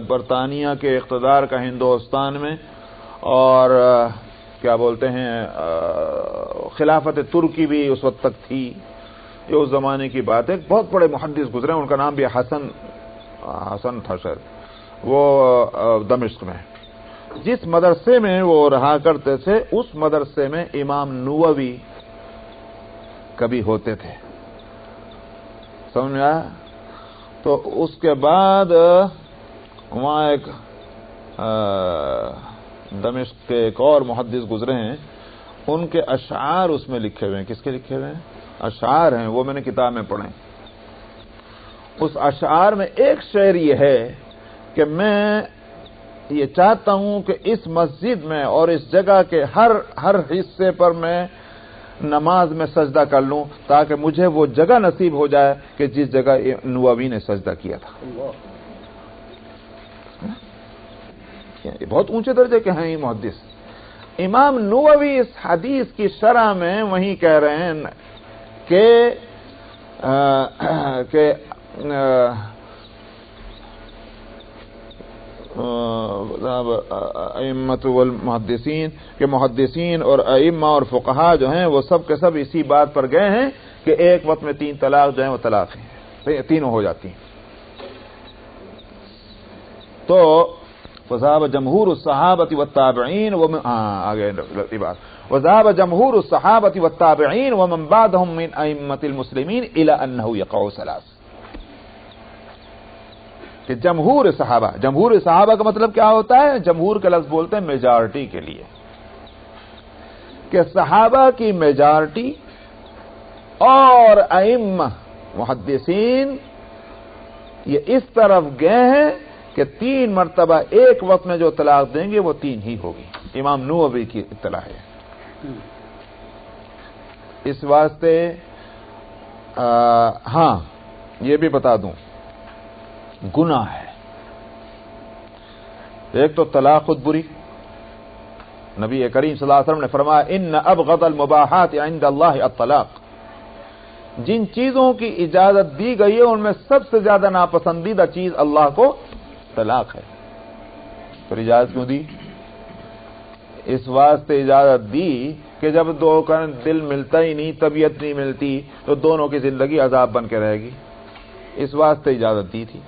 برطانیہ کے اقتدار کا ہندوستان میں، اور کیا بولتے ہیں خلافت ترکی بھی اس وقت تک تھی. یہ اس زمانے کی بات ہے. بہت بڑے محدث گزرے ہیں، ان کا نام بھی حسن تھا شاید. وہ دمشق میں جس مدرسے میں وہ رہا کرتے تھے، اس مدرسے میں امام نووی کبھی ہوتے تھے. سمجھا؟ تو اس کے بعد وہاں ایک دمشق کے ایک اور محدث گزرے ہیں، ان کے اشعار اس میں لکھے ہوئے ہیں. کس کے لکھے ہوئے ہیں؟ اشعار ہیں، وہ میں نے کتاب میں پڑھے. اس اشعار میں ایک شعر یہ ہے کہ میں یہ چاہتا ہوں کہ اس مسجد میں اور اس جگہ کے ہر حصے پر میں نماز میں سجدہ کر لوں، تاکہ مجھے وہ جگہ نصیب ہو جائے کہ جس جگہ نووی نے سجدہ کیا تھا. یہ بہت اونچے درجے کے ہیں یہ محدث. امام نووی اس حدیث کی شرح میں وہیں کہہ رہے ہیں کہ ائمۃ والمحدثین کہ محدثین اور ائمہ اور فقہا جو ہیں وہ سب کے سب اسی بات پر گئے ہیں کہ ایک وقت میں 3 طلاق جو ہیں وہ طلاق ہیں، تینوں ہو جاتی ہیں. تو وذهب جمهور الصحابة والتابعين وذهب جمهور الصحابة والتابعين ومن بعدهم من ائمة المسلمين الى انه يقع 3. کہ جمہور صحابہ کا مطلب کیا ہوتا ہے؟ جمہور کا لفظ بولتے ہیں میجارٹی کے لیے، کہ صحابہ کی میجارٹی اور ائمہ محدثین یہ اس طرف گئے ہیں کہ 3 مرتبہ ایک وقت میں جو طلاق دیں گے وہ 3 ہی ہوگی. امام نووی کی اطلاع ہے. اس واسطے ہاں یہ بھی بتا دوں، گناہ ہے. ایک تو طلاق خود بری. نبی کریم صلی اللہ علیہ وسلم نے فرمایا ان ابغض المباحات عند اللہ الطلاق. جن چیزوں کی اجازت دی گئی ہے ان میں سب سے زیادہ ناپسندیدہ چیز اللہ کو طلاق ہے. پھر اجازت کیوں دی؟ اس واسطے اجازت دی کہ جب دو کا دل ملتا ہی نہیں، طبیعت نہیں ملتی، تو دونوں کی زندگی عذاب بن کے رہے گی. اس واسطے اجازت دی تھی،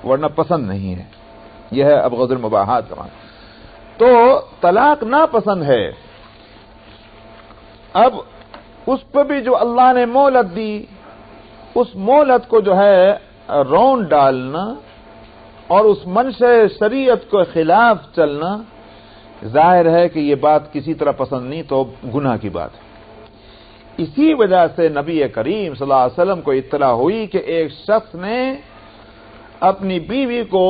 ورنہ پسند نہیں ہے. یہ ہے ابغض المباحات کا معنی. تو طلاق ناپسند ہے. اب اس پہ بھی جو اللہ نے مہلت دی، اس مہلت کو جو ہے رونڈ ڈالنا اور اس منشأ شریعت کے خلاف چلنا، ظاہر ہے کہ یہ بات کسی طرح پسند نہیں، تو گناہ کی بات ہے. اسی وجہ سے نبی کریم صلی اللہ علیہ وسلم کو اطلاع ہوئی کہ ایک شخص نے اپنی بیوی کو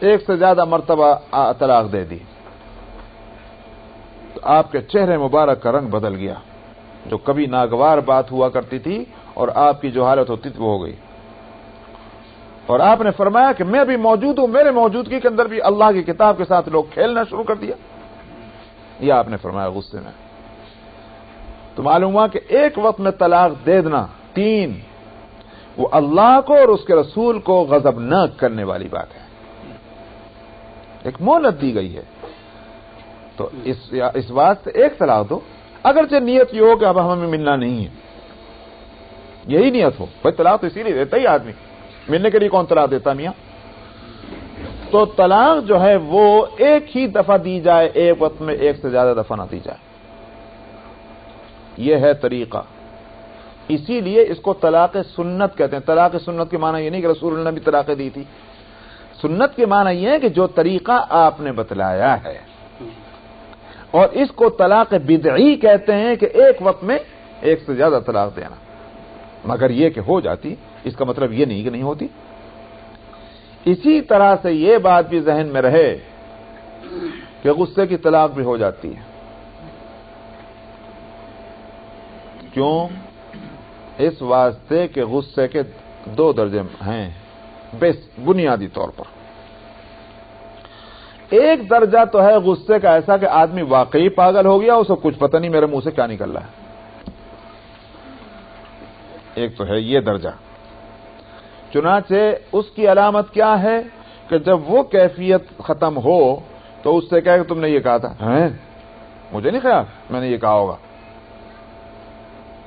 1 سے زیادہ مرتبہ طلاق دے دی، تو آپ کے چہرے مبارک کا رنگ بدل گیا. جو کبھی ناگوار بات ہوا کرتی تھی اور آپ کی جو حالت ہوتی تھی وہ ہو گئی. اور آپ نے فرمایا کہ میں بھی موجود ہوں، میرے موجودگی کے اندر بھی اللہ کی کتاب کے ساتھ لوگ کھیلنا شروع کر دیا. یہ آپ نے فرمایا غصے میں. تو معلوم ہوا کہ ایک وقت میں طلاق دے دینا 3 وہ اللہ کو اور اس کے رسول کو غضبناک کرنے والی بات ہے. ایک مہلت دی گئی ہے. تو اس واسطے ایک طلاق دو، اگرچہ نیت یہ ہو کہ اب ہمیں ملنا نہیں ہے، یہی نیت ہو. بھائی طلاق تو اسی لیے دیتا ہی آدمی، ملنے کے لیے کون طلاق دیتا میاں؟ تو طلاق جو ہے وہ ایک ہی دفعہ دی جائے، ایک وقت میں ایک سے زیادہ دفعہ نہ دی جائے. یہ ہے طریقہ. اسی لیے اس کو طلاق سنت کہتے ہیں. طلاق سنت کے معنی یہ نہیں کہ رسول اللہ نے بھی طلاقیں دی تھی. سنت کے معنی یہ ہے کہ جو طریقہ آپ نے بتلایا ہے. اور اس کو طلاق بدعی کہتے ہیں کہ ایک وقت میں ایک سے زیادہ طلاق دینا. مگر یہ کہ ہو جاتی، اس کا مطلب یہ نہیں کہ نہیں ہوتی. اسی طرح سے یہ بات بھی ذہن میں رہے کہ غصے کی طلاق بھی ہو جاتی ہے. کیوں؟ اس واسطے کہ غصے کے 2 درجے ہیں بنیادی طور پر. ایک درجہ تو ہے غصے کا ایسا کہ آدمی واقعی پاگل ہو گیا، اسے کچھ پتہ نہیں میرے منہ سے کیا نکل رہا ہے. ایک تو ہے یہ درجہ. چنانچہ اس کی علامت کیا ہے کہ جب وہ کیفیت ختم ہو تو اس سے کہے کہ تم نے یہ کہا تھا. ہیں؟ مجھے نہیں خیال میں نے یہ کہا ہوگا.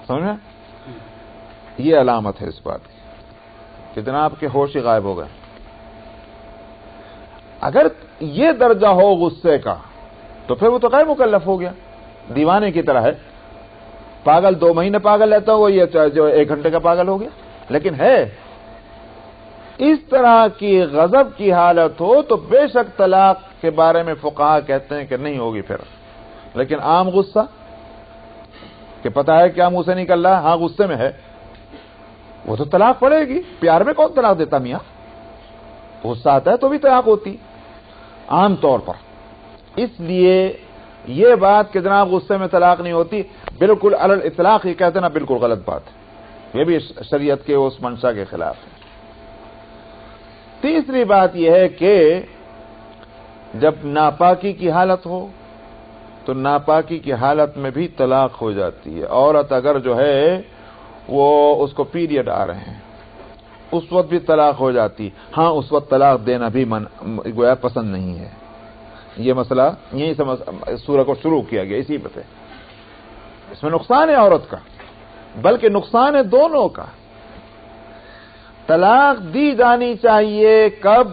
سمجھ میں؟ یہ علامت ہے اس بات کی کہ جناب کے ہوش ہی غائب ہو گئے. اگر یہ درجہ ہو غصے کا تو پھر وہ تو غیر مکلف ہو گیا، دیوانے کی طرح ہے. پاگل 2 مہینے پاگل رہتا ہو، یہ جو 1 گھنٹے کا پاگل ہو گیا. لیکن ہے اس طرح کی غضب کی حالت ہو تو بے شک طلاق کے بارے میں فقہا کہتے ہیں کہ نہیں ہوگی پھر. لیکن عام غصہ کہ پتہ ہے کیا منہ سے نکل رہا ہے، ہاں غصے میں ہے، وہ تو طلاق پڑے گی. پیار میں کون طلاق دیتا میاں؟ غصہ آتا ہے تو بھی طلاق ہوتی عام طور پر. اس لیے یہ بات کہ جناب غصے میں طلاق نہیں ہوتی، بالکل علی الاطلاق ہی کہتے نا، بالکل غلط بات ہے. یہ بھی شریعت کے اس منشا کے خلاف ہے. تیسری بات یہ ہے کہ جب ناپاکی کی حالت ہو تو ناپاکی کی حالت میں بھی طلاق ہو جاتی ہے. عورت اگر جو ہے وہ اس کو پیریڈ آ رہے ہیں اس وقت بھی طلاق ہو جاتی. ہاں اس وقت طلاق دینا بھی گویا پسند نہیں ہے. یہ مسئلہ یہیں سے سورہ کو شروع کیا گیا اسی پہ. اس میں نقصان ہے عورت کا، بلکہ نقصان ہے دونوں کا. طلاق دی جانی چاہیے کب؟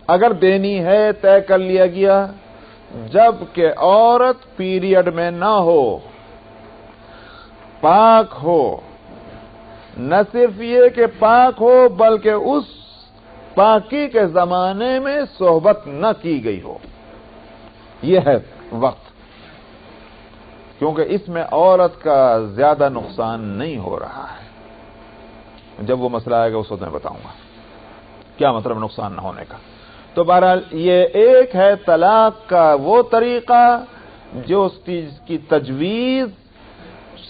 اگر دینی ہے طے کر لیا گیا جب کہ عورت پیریڈ میں نہ ہو، پاک ہو. نہ صرف یہ کہ پاک ہو بلکہ اس پاکی کے زمانے میں صحبت نہ کی گئی ہو. یہ ہے وقت، کیونکہ اس میں عورت کا زیادہ نقصان نہیں ہو رہا ہے. جب وہ مسئلہ آئے گا اس وقت میں بتاؤں گا کیا مطلب نقصان نہ ہونے کا. تو بہرحال یہ ایک ہے طلاق کا وہ طریقہ جو اس کی تجویز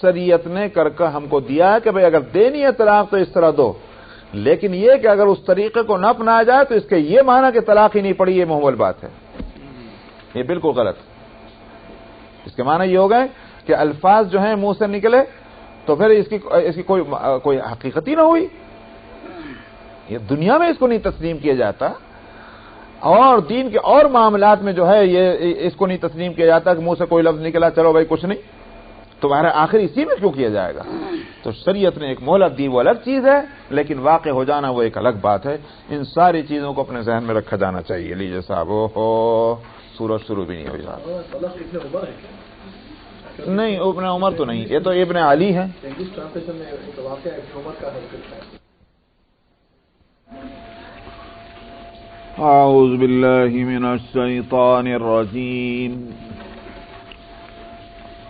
شریعت نے کر کے ہم کو دیا ہے کہ بھئی اگر دینی ہے طلاق تو اس طرح دو. لیکن یہ کہ اگر اس طریقے کو نہ اپنایا جائے تو اس کے یہ معنی کہ طلاق ہی نہیں پڑی، یہ محول بات ہے. یہ بالکل غلط. اس کے معنی یہ ہو گئے کہ الفاظ جو ہیں منہ سے نکلے تو پھر اس کی کوئی حقیقت ہی نہ ہوئی. یہ دنیا میں اس کو نہیں تسلیم کیا جاتا، اور دین کے اور معاملات میں جو ہے یہ اس کو نہیں تسلیم کیا جاتا کہ منہ سے کوئی لفظ نکلا چلو بھائی کچھ نہیں، تو آخر اسی میں کیوں کیا جائے گا. تو شریعت نے ایک مہلت دی، وہ الگ چیز ہے، لیکن واقع ہو جانا وہ ایک الگ بات ہے. ان ساری چیزوں کو اپنے ذہن میں رکھا جانا چاہیے. لیجیے صاحب، سورج شروع بھی نہیں ہوئی صاحب. نہیں ابن عمر تو نہیں، یہ تو ابن علی ہیں. اعوذ باللہ من الشیطان الرجیم.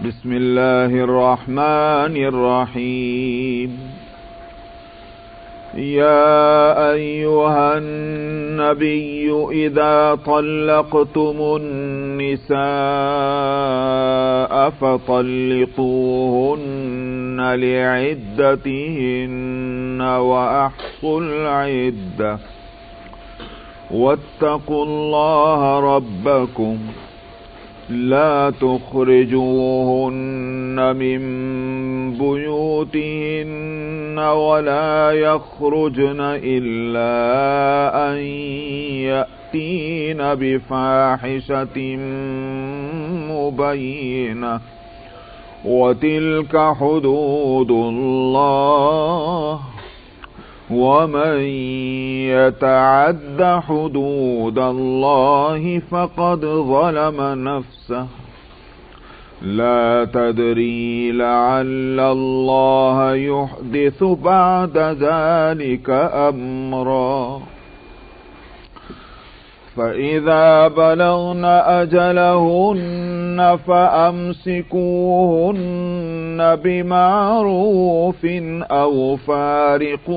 بسم اللہ الرحمن الرحیم. يا أيها النبي إذا طلقتم النساء فطلقوهن لعدتهن وأحصوا العدة واتقوا الله ربكم لا تخرجوهن من بيوتهن ولا يخرجن إلا أن يأتين بفاحشة مبينة وتلك حدود الله ومن يتعد حدود الله فقد ظلم نفسه لا تدري لعل الله يحدث بعد ذلك أمرا فإذا بلغن أجلهن فأمسكوهن بمعروف أو فارقوهن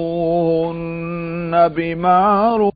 بمعروف